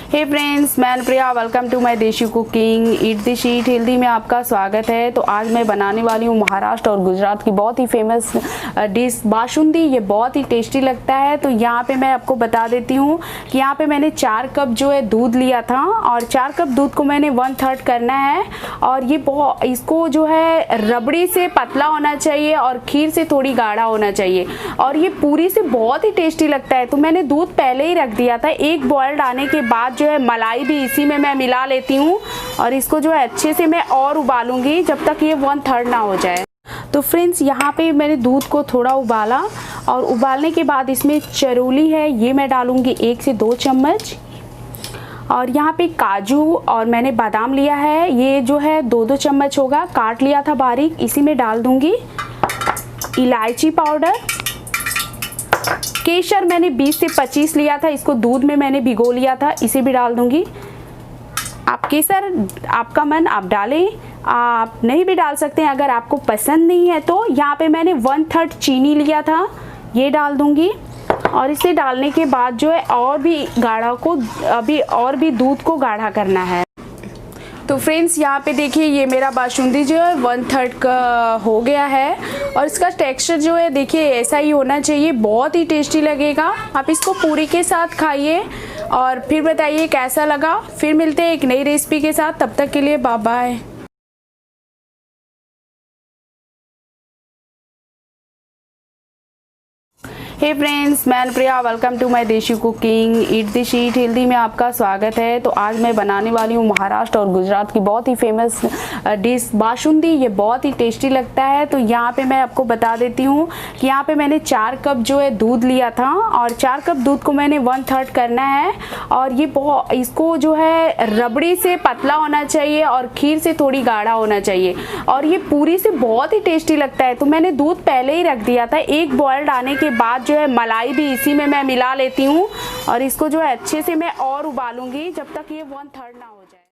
हे friends, मैं प्रिया, welcome to my देशी cooking ईट देसी ईट हेल्दी में आपका स्वागत है। तो आज मैं बनाने वाली हूँ महाराष्ट्र और गुजरात की बहुत ही फेमस डिश बासुंदी। ये बहुत ही टेस्टी लगता है। तो यहाँ पे मैं आपको बता देती हूँ कि यहाँ पे मैंने 4 कप जो है दूध लिया था और 4 कप दूध को मैंने 1/3 करना है। और ये बहुत इसको जो है रबड़ी से पतला होना चाहिए और खीर से थोड़ी गाढ़ा होना चाहिए और ये पूरी से बहुत ही टेस्टी लगता है। तो मैंने दूध पहले ही रख दिया था। एक बॉयल आने के बाद जो है मलाई भी इसी में मैं मिला लेती हूँ और इसको जो है अच्छे से मैं और उबालूंगी जब तक ये 1/3 ना हो जाए। तो फ्रेंड्स, यहाँ पे मैंने दूध को थोड़ा उबाला और उबालने के बाद इसमें चरोली है, ये मैं डालूंगी 1 से 2 चम्मच। और यहाँ पे काजू और मैंने बादाम लिया है, ये जो है 2-2 चम्मच होगा, काट लिया था बारीक, इसी में डाल दूंगी। इलायची पाउडर, केसर मैंने 20 से 25 लिया था, इसको दूध में मैंने भिगो लिया था, इसे भी डाल दूंगी। आप केसर आपका मन आप डालें, आप नहीं भी डाल सकते हैं अगर आपको पसंद नहीं है तो। यहाँ पे मैंने 1/3 चीनी लिया था, ये डाल दूंगी। और इसे डालने के बाद जो है और भी गाढ़ा को अभी और भी दूध को गाढ़ा करना है। तो फ्रेंड्स, यहाँ पे देखिए ये मेरा बासुंदी जो है 1/3 का हो गया है और इसका टेक्सचर जो है देखिए ऐसा ही होना चाहिए, बहुत ही टेस्टी लगेगा। आप इसको पूरी के साथ खाइए और फिर बताइए कैसा लगा। फिर मिलते हैं एक नई रेसिपी के साथ, तब तक के लिए बाय बाय। हे फ्रेंड्स, मैं प्रिया, वेलकम टू माय देशी कुकिंग ईट देसी ईट हेल्दी में आपका स्वागत है। तो आज मैं बनाने वाली हूँ महाराष्ट्र और गुजरात की बहुत ही फेमस डिश बासुंदी। ये बहुत ही टेस्टी लगता है। तो यहाँ पे मैं आपको बता देती हूँ कि यहाँ पे मैंने 4 कप जो है दूध लिया था और 4 कप दूध को मैंने 1/3 करना है। और ये बहुत इसको जो है रबड़ी से पतला होना चाहिए और खीर से थोड़ी गाढ़ा होना चाहिए और ये पूरी से बहुत ही टेस्टी लगता है। तो मैंने दूध पहले ही रख दिया था। एक बॉयल आने के बाद जो है मलाई भी इसी में मैं मिला लेती हूँ और इसको जो है अच्छे से मैं और उबालूंगी जब तक ये 1/3 ना हो जाए।